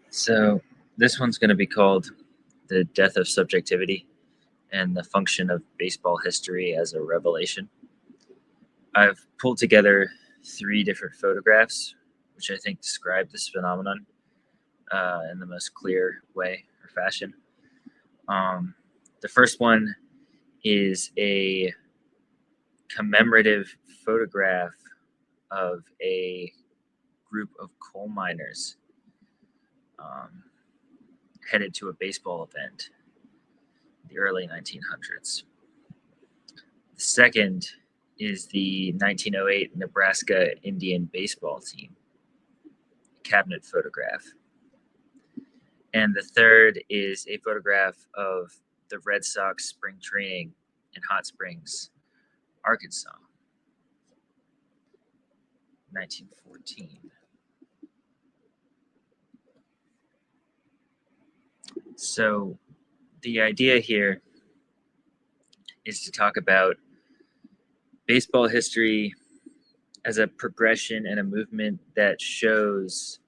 So this one's going to be called The Death of Subjectivity and the Function of Baseball History as a Revelation. I've pulled together 3 different photographs, which I think describe this phenomenon in the most clear way or fashion. The first one is a commemorative photograph of a group of coal miners headed to a baseball event in the early 1900s. The second is the 1908 Nebraska Indian baseball team cabinet photograph. And the third is a photograph of the Red Sox spring training in Hot Springs, Arkansas, 1914. So the idea here is to talk about baseball history as a progression and a movement that shows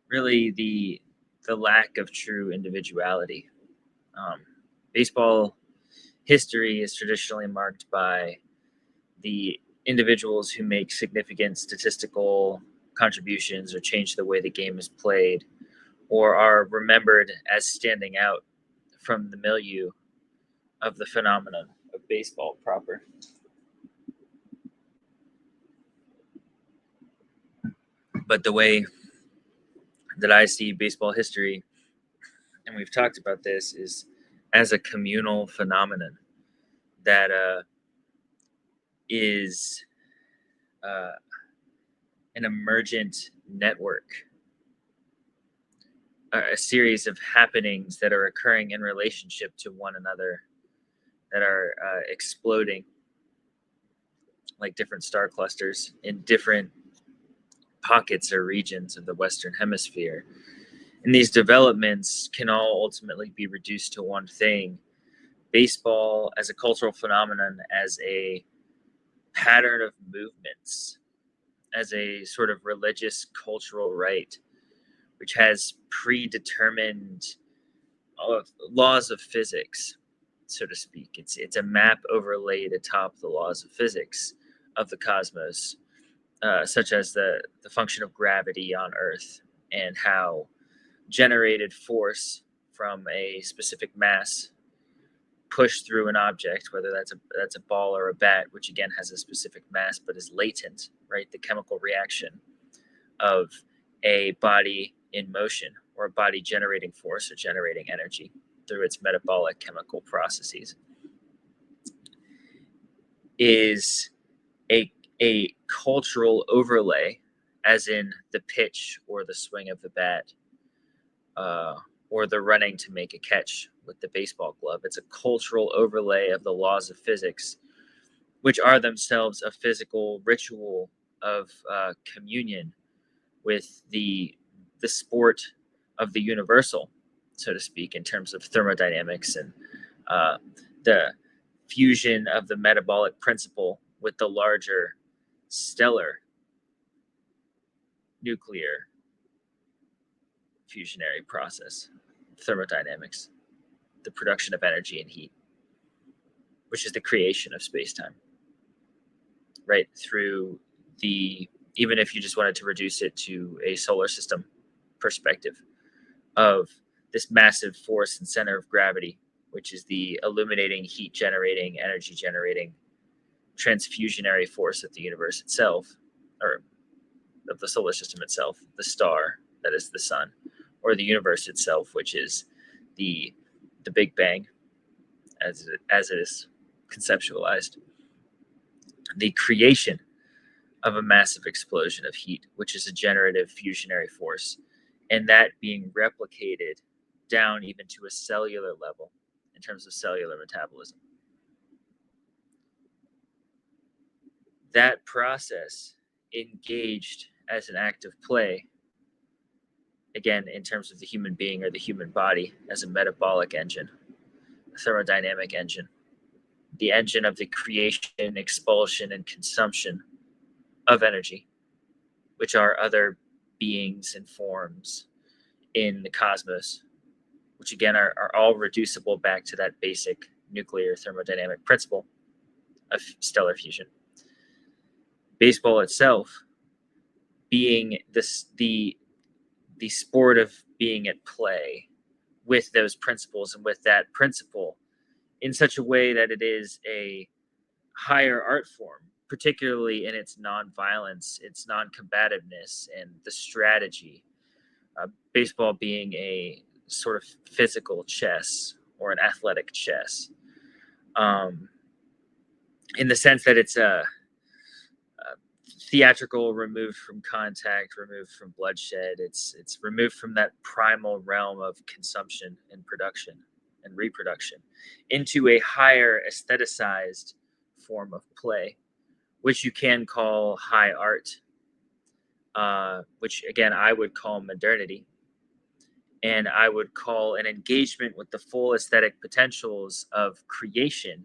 really the lack of true individuality. Baseball history is traditionally marked by the individuals who make significant statistical contributions or change the way the game is played, or are remembered as standing out from the milieu of the phenomenon of baseball proper. But the way that I see baseball history, and we've talked about this, is as a communal phenomenon that is an emergent network, a series of happenings that are occurring in relationship to one another, that are exploding like different star clusters in different pockets or regions of the Western Hemisphere. And these developments can all ultimately be reduced to one thing: baseball as a cultural phenomenon, as a pattern of movements, as a sort of religious cultural rite, which has predetermined laws of physics, so to speak. It's a map overlaid atop the laws of physics of the cosmos, such as the function of gravity on Earth, and how generated force from a specific mass pushed through an object, whether that's a ball or a bat, which again has a specific mass but is latent, right? The chemical reaction of a body in motion, or a body generating force or generating energy through its metabolic chemical processes, is a cultural overlay, as in the pitch or the swing of the bat, or the running to make a catch with the baseball glove. It's a cultural overlay of the laws of physics, which are themselves a physical ritual of communion with the sport of the universal, so to speak, in terms of thermodynamics and the fusion of the metabolic principle with the larger stellar nuclear fusionary process, thermodynamics, the production of energy and heat, which is the creation of space-time, right? Through even if you just wanted to reduce it to a solar system perspective of this massive force and center of gravity, which is the illuminating, heat generating, energy generating, transfusionary force of the universe itself, or of the solar system itself, the star that is the sun, or the universe itself, which is the Big Bang, as it is conceptualized. The creation of a massive explosion of heat, which is a generative fusionary force, and that being replicated down even to a cellular level in terms of cellular metabolism. That process engaged as an act of play, again, in terms of the human being or the human body as a metabolic engine, a thermodynamic engine, the engine of the creation, expulsion, and consumption of energy, which are other beings and forms in the cosmos, which again are all reducible back to that basic nuclear thermodynamic principle of stellar fusion. Baseball itself being the sport of being at play with those principles and with that principle in such a way that it is a higher art form, particularly in its non-violence, its non-combativeness, and the strategy. Baseball being a sort of physical chess or an athletic chess, in the sense that it's a theatrical, removed from contact, removed from bloodshed. It's removed from that primal realm of consumption and production and reproduction into a higher aestheticized form of play, which you can call high art, which again I would call modernity, and I would call an engagement with the full aesthetic potentials of creation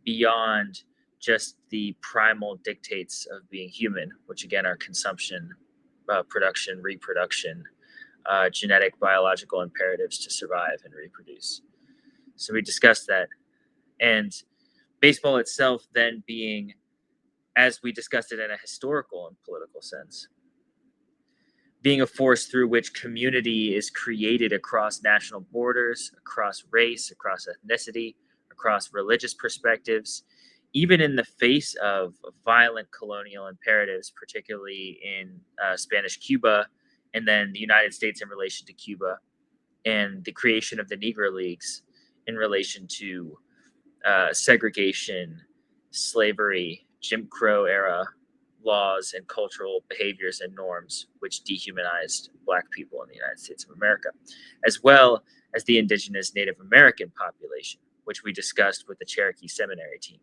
beyond just the primal dictates of being human, which again are consumption, production, reproduction, genetic, biological imperatives to survive and reproduce. So we discussed that. And baseball itself then being, as we discussed it in a historical and political sense, being a force through which community is created across national borders, across race, across ethnicity, across religious perspectives, even in the face of violent colonial imperatives, particularly in Spanish Cuba, and then the United States in relation to Cuba, and the creation of the Negro Leagues in relation to segregation, slavery, Jim Crow era laws and cultural behaviors and norms which dehumanized Black people in the United States of America, as well as the indigenous Native American population, which we discussed with the Cherokee Seminary team.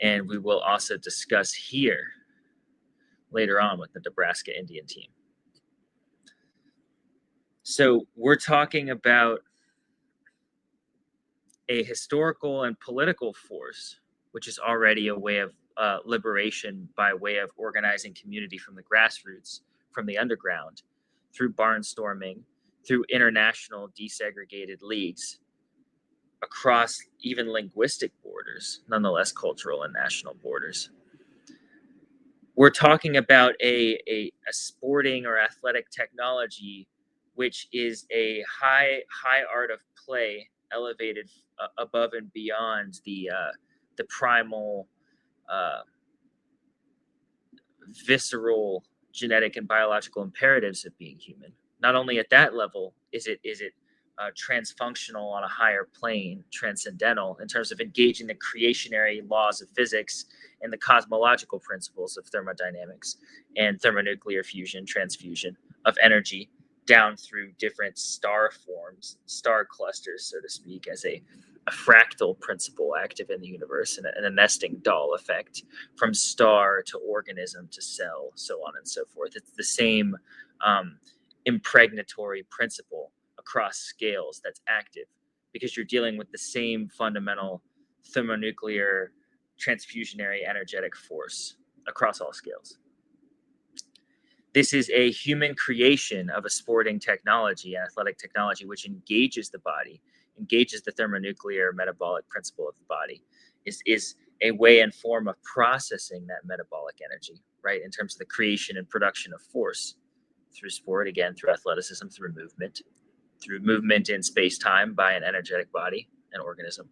And we will also discuss here later on with the Nebraska Indian team. So we're talking about a historical and political force, which is already a way of liberation by way of organizing community from the grassroots, from the underground, through barnstorming, through international desegregated leagues, across even linguistic borders, nonetheless cultural and national borders. We're talking about a sporting or athletic technology, which is a high art of play, elevated above and beyond the primal, visceral, genetic and biological imperatives of being human. Not only at that level is it transfunctional on a higher plane, transcendental in terms of engaging the creationary laws of physics and the cosmological principles of thermodynamics and thermonuclear fusion, transfusion of energy down through different star forms, star clusters, so to speak, as a fractal principle active in the universe and a nesting doll effect from star to organism to cell, so on and so forth. It's the same impregnatory principle across scales that's active because you're dealing with the same fundamental thermonuclear transfusionary energetic force across all scales. This is a human creation of a sporting technology, athletic technology, which engages the body, engages the thermonuclear metabolic principle of the body, is a way and form of processing that metabolic energy, right, in terms of the creation and production of force through sport, again, through athleticism, through movement in space-time by an energetic body, an organism.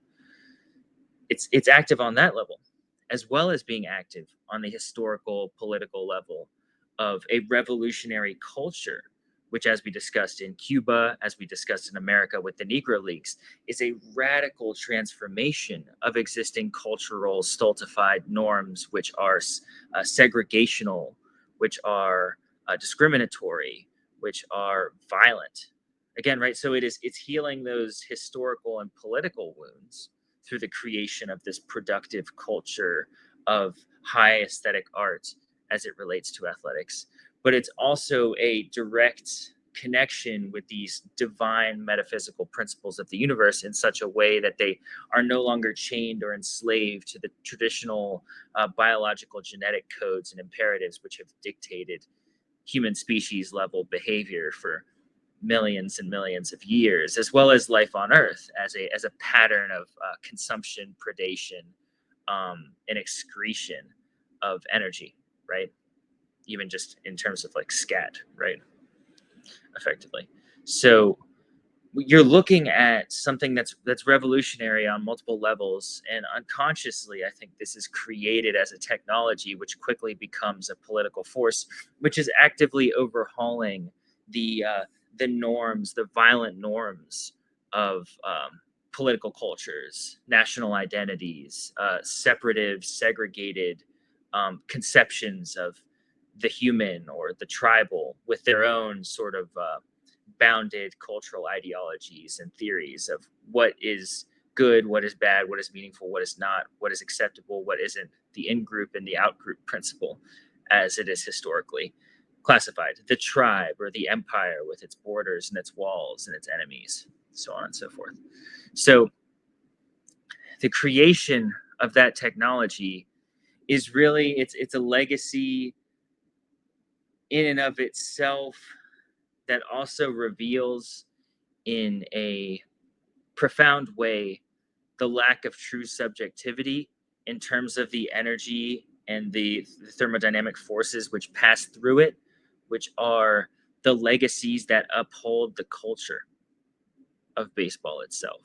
It's active on that level, as well as being active on the historical, political level of a revolutionary culture, which, as we discussed in Cuba, as we discussed in America with the Negro Leagues, is a radical transformation of existing cultural stultified norms, which are segregational, which are discriminatory, which are violent. Again, right? So it's healing those historical and political wounds through the creation of this productive culture of high aesthetic art as it relates to athletics. But it's also a direct connection with these divine metaphysical principles of the universe in such a way that they are no longer chained or enslaved to the traditional biological genetic codes and imperatives which have dictated human species level behavior for millions and millions of years, as well as life on Earth as a pattern of consumption, predation, and excretion of energy, right? Even just in terms of like scat, right? Effectively. So you're looking at something that's revolutionary on multiple levels, and unconsciously I think this is created as a technology which quickly becomes a political force which is actively overhauling the norms, the violent norms of political cultures, national identities, separative, segregated conceptions of the human or the tribal with their own sort of bounded cultural ideologies and theories of what is good, what is bad, what is meaningful, what is not, what is acceptable, what isn't, the in group and the out group principle as it is historically classified, the tribe or the empire with its borders and its walls and its enemies, so on and so forth. So the creation of that technology is really it's a legacy in and of itself that also reveals in a profound way the lack of true subjectivity in terms of the energy and the thermodynamic forces which pass through it, which are the legacies that uphold the culture of baseball itself.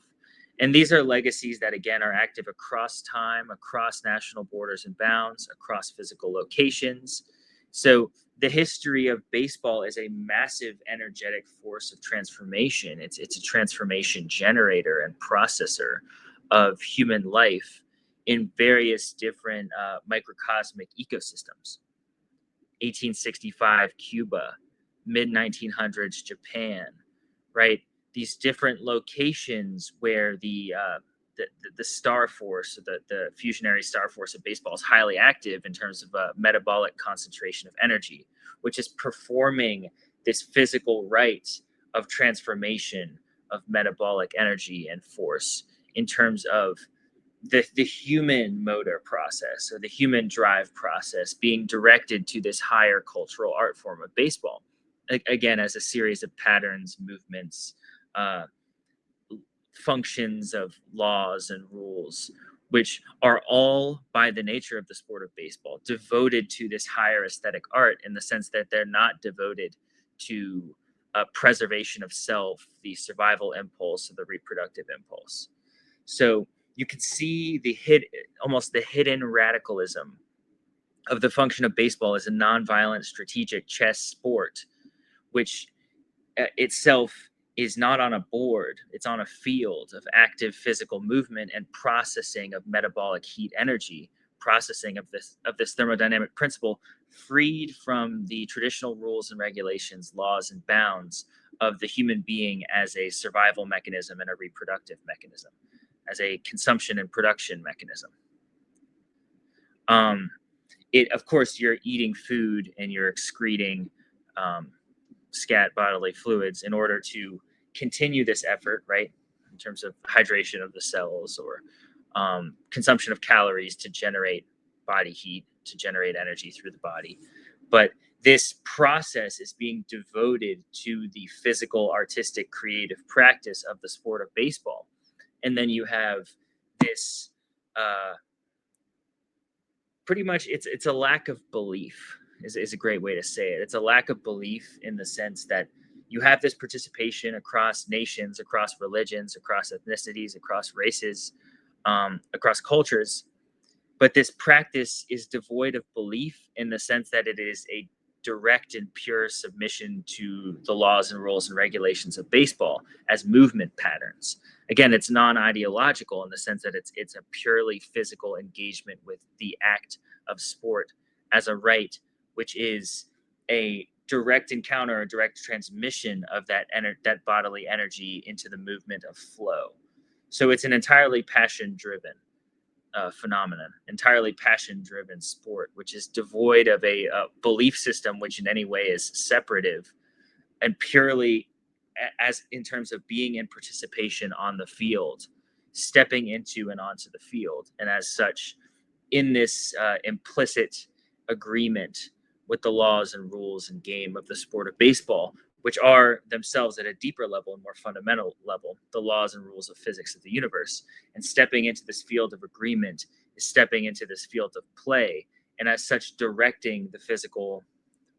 And these are legacies that, again, are active across time, across national borders and bounds, across physical locations. So the history of baseball is a massive energetic force of transformation. It's a transformation generator and processor of human life in various different microcosmic ecosystems. 1865 Cuba, mid 1900s Japan, right? These different locations where the star force, the fusionary star force of baseball is highly active in terms of metabolic concentration of energy, which is performing this physical rite of transformation of metabolic energy and force in terms of the human motor process or the human drive process being directed to this higher cultural art form of baseball, again as a series of patterns, movements, uh, functions of laws and rules, which are all by the nature of the sport of baseball devoted to this higher aesthetic art, in the sense that they're not devoted to preservation of self, the survival impulse, or the reproductive impulse. So you can see almost the hidden radicalism of the function of baseball as a nonviolent strategic chess sport, which itself is not on a board, it's on a field of active physical movement and processing of metabolic heat energy, processing of this thermodynamic principle, freed from the traditional rules and regulations, laws and bounds of the human being as a survival mechanism and a reproductive mechanism, as a consumption and production mechanism. It, of course, you're eating food and you're excreting scat bodily fluids in order to continue this effort, right? In terms of hydration of the cells or consumption of calories to generate body heat, to generate energy through the body. But this process is being devoted to the physical, artistic, creative practice of the sport of baseball. And then you have this pretty much it's a lack of belief is a great way to say it. It's a lack of belief in the sense that you have this participation across nations, across religions, across ethnicities, across races, across cultures, but this practice is devoid of belief in the sense that it is a direct and pure submission to the laws and rules and regulations of baseball as movement patterns. Again, it's non-ideological in the sense that it's a purely physical engagement with the act of sport as a right, which is a direct encounter, a direct transmission of that bodily energy into the movement of flow. So it's an entirely passion-driven phenomenon, entirely passion-driven sport, which is devoid of a belief system, which in any way is separative and purely as in terms of being in participation on the field, stepping into and onto the field, and as such, in this implicit agreement with the laws and rules and game of the sport of baseball, which are themselves at a deeper level and more fundamental level, the laws and rules of physics of the universe. And stepping into this field of agreement is stepping into this field of play, and as such, directing the physical,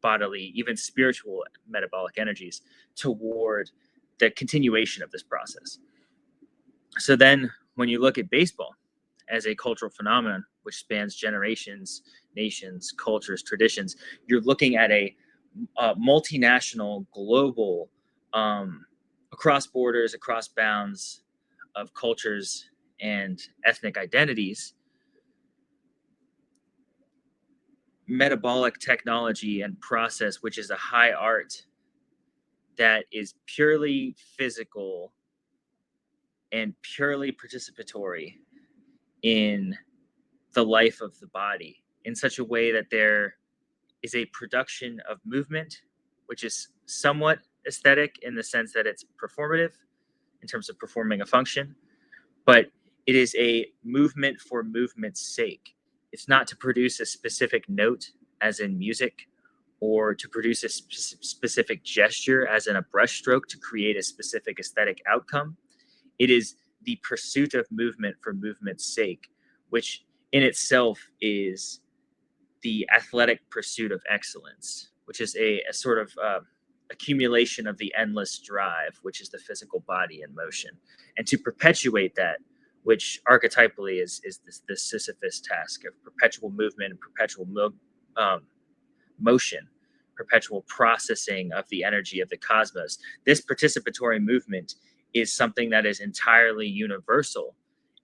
bodily, even spiritual metabolic energies toward the continuation of this process. So then, when you look at baseball as a cultural phenomenon which spans generations, nations, cultures, traditions, you're looking at a multinational, global, across borders, across bounds of cultures and ethnic identities, metabolic technology and process, which is a high art that is purely physical and purely participatory in the life of the body, in such a way that there is a production of movement, which is somewhat aesthetic in the sense that it's performative in terms of performing a function, but it is a movement for movement's sake. It's not to produce a specific note, as in music, or to produce a specific gesture, as in a brushstroke, to create a specific aesthetic outcome. It is the pursuit of movement for movement's sake, which in itself is the athletic pursuit of excellence, which is a sort of accumulation of the endless drive, which is the physical body in motion. And to perpetuate that, which archetypally is this Sisyphus task of perpetual movement and perpetual motion, perpetual processing of the energy of the cosmos. This participatory movement is something that is entirely universal.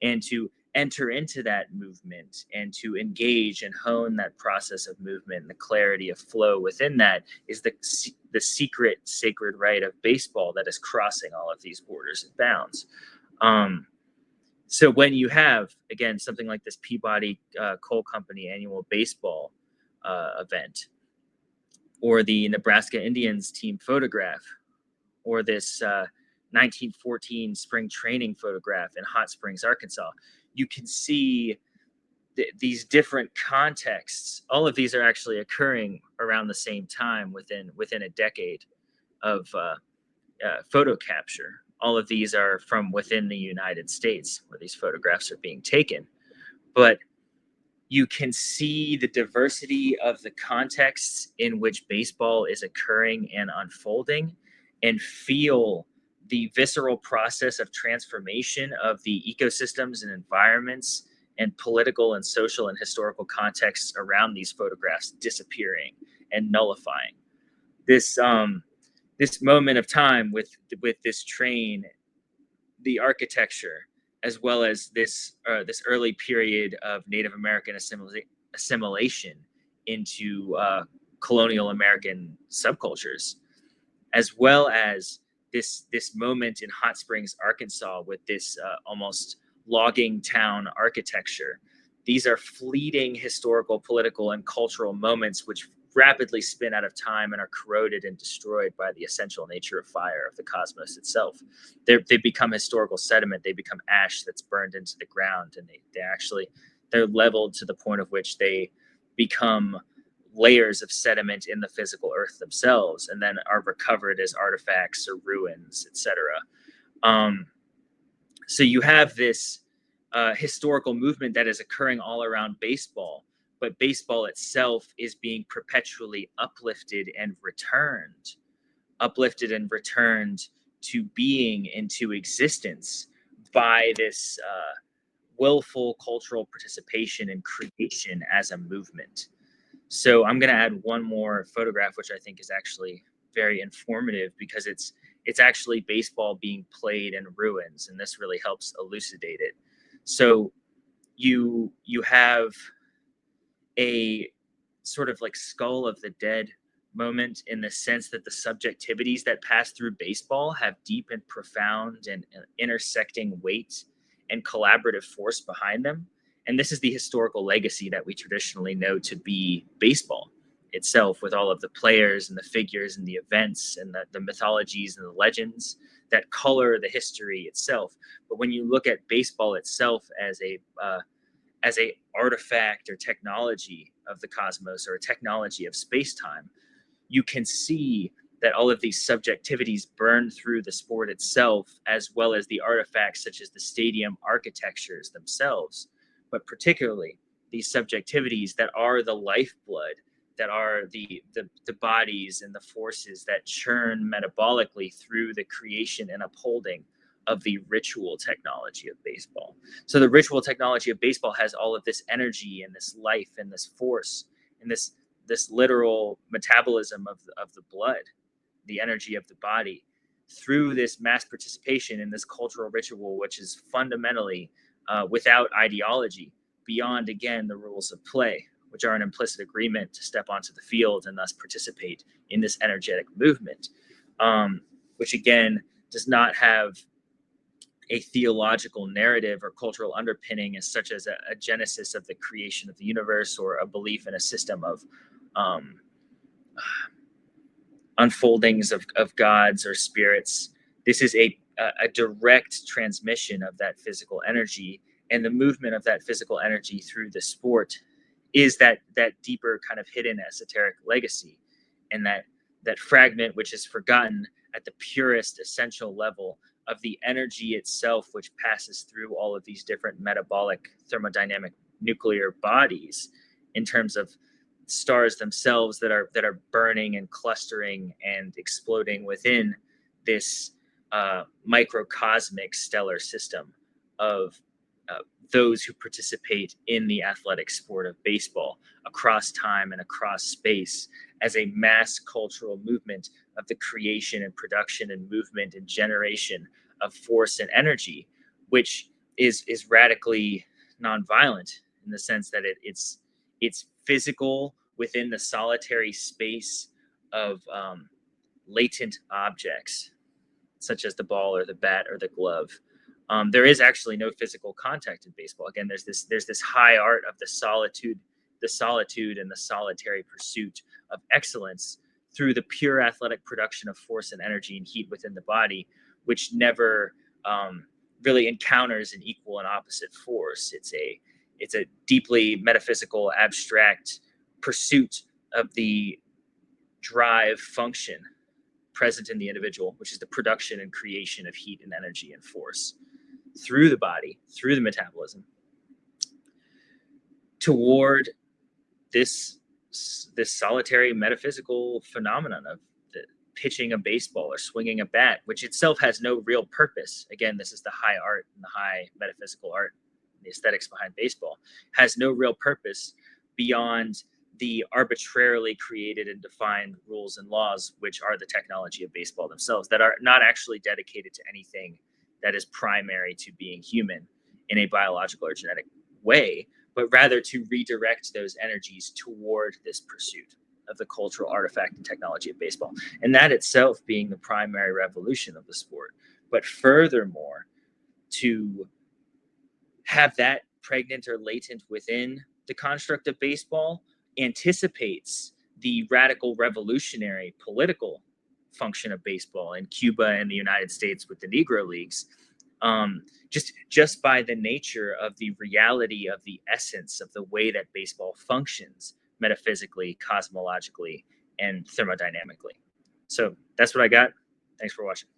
And to enter into that movement and to engage and hone that process of movement and the clarity of flow within that is the secret sacred right of baseball that is crossing all of these borders and bounds. So when you have, again, something like this Peabody Coal Company annual baseball event, or the Nebraska Indians team photograph, or this 1914 spring training photograph in Hot Springs, Arkansas, you can see these different contexts. All of these are actually occurring around the same time within a decade of photo capture. All of these are from within the United States where these photographs are being taken. But you can see the diversity of the contexts in which baseball is occurring and unfolding, and feel the visceral process of transformation of the ecosystems and environments and political and social and historical contexts around these photographs disappearing and nullifying. This moment of time with this train, the architecture, as well as this early period of Native American assimilation into colonial American subcultures, as well as this moment in Hot Springs, Arkansas, with this almost logging town architecture. These are fleeting historical, political, and cultural moments which rapidly spin out of time and are corroded and destroyed by the essential nature of fire, of the cosmos itself. They become historical sediment. They become ash that's burned into the ground, and they're leveled to the point of which they become layers of sediment in the physical earth themselves, and then are recovered as artifacts or ruins, etc. So you have this historical movement that is occurring all around baseball, but baseball itself is being perpetually uplifted and returned to being, into existence, by this willful cultural participation and creation as a movement. So I'm going to add one more photograph, which I think is actually very informative, because it's actually baseball being played in ruins, and this really helps elucidate it. So you have a sort of like Skull of the Dead moment, in the sense that the subjectivities that pass through baseball have deep and profound and intersecting weight and collaborative force behind them. And this is the historical legacy that we traditionally know to be baseball itself, with all of the players and the figures and the events and the mythologies and the legends that color the history itself. But when you look at baseball itself as a artifact or technology of the cosmos or a technology of space-time, you can see that all of these subjectivities burn through the sport itself, as well as the artifacts such as the stadium architectures themselves, but particularly these subjectivities that are the lifeblood, that are the bodies and the forces that churn metabolically through the creation and upholding of the ritual technology of baseball. So the ritual technology of baseball has all of this energy and this life and this force and this literal metabolism of the blood, the energy of the body, through this mass participation in this cultural ritual, which is fundamentally without ideology, beyond, again, the rules of play, which are an implicit agreement to step onto the field and thus participate in this energetic movement, which, again, does not have a theological narrative or cultural underpinning as such as a genesis of the creation of the universe or a belief in a system of unfoldings of gods or spirits. This is a direct transmission of that physical energy, and the movement of that physical energy through the sport is that deeper kind of hidden esoteric legacy, and that fragment which is forgotten at the purest essential level of the energy itself, which passes through all of these different metabolic thermodynamic nuclear bodies in terms of stars themselves that are burning and clustering and exploding within this microcosmic stellar system of those who participate in the athletic sport of baseball across time and across space as a mass cultural movement of the creation and production and movement and generation of force and energy, which is radically nonviolent in the sense that it's physical within the solitary space of latent objects, such as the ball or the bat or the glove. There is actually no physical contact in baseball. Again, there's this high art of the solitude and the solitary pursuit of excellence through the pure athletic production of force and energy and heat within the body, which never really encounters an equal and opposite force. It's a deeply metaphysical, abstract pursuit of the drive function present in the individual, which is the production and creation of heat and energy and force through the body, through the metabolism, toward this solitary metaphysical phenomenon of the pitching a baseball or swinging a bat, which itself has no real purpose. Again, this is the high art and the high metaphysical art, the aesthetics behind baseball, has no real purpose beyond the arbitrarily created and defined rules and laws, which are the technology of baseball themselves, that are not actually dedicated to anything that is primary to being human in a biological or genetic way, but rather to redirect those energies toward this pursuit of the cultural artifact and technology of baseball. And that itself being the primary revolution of the sport. But furthermore, to have that pregnant or latent within the construct of baseball anticipates the radical revolutionary political function of baseball in Cuba and the United States with the Negro Leagues, just by the nature of the reality of the essence of the way that baseball functions metaphysically, cosmologically, and thermodynamically. So that's what I got. Thanks for watching.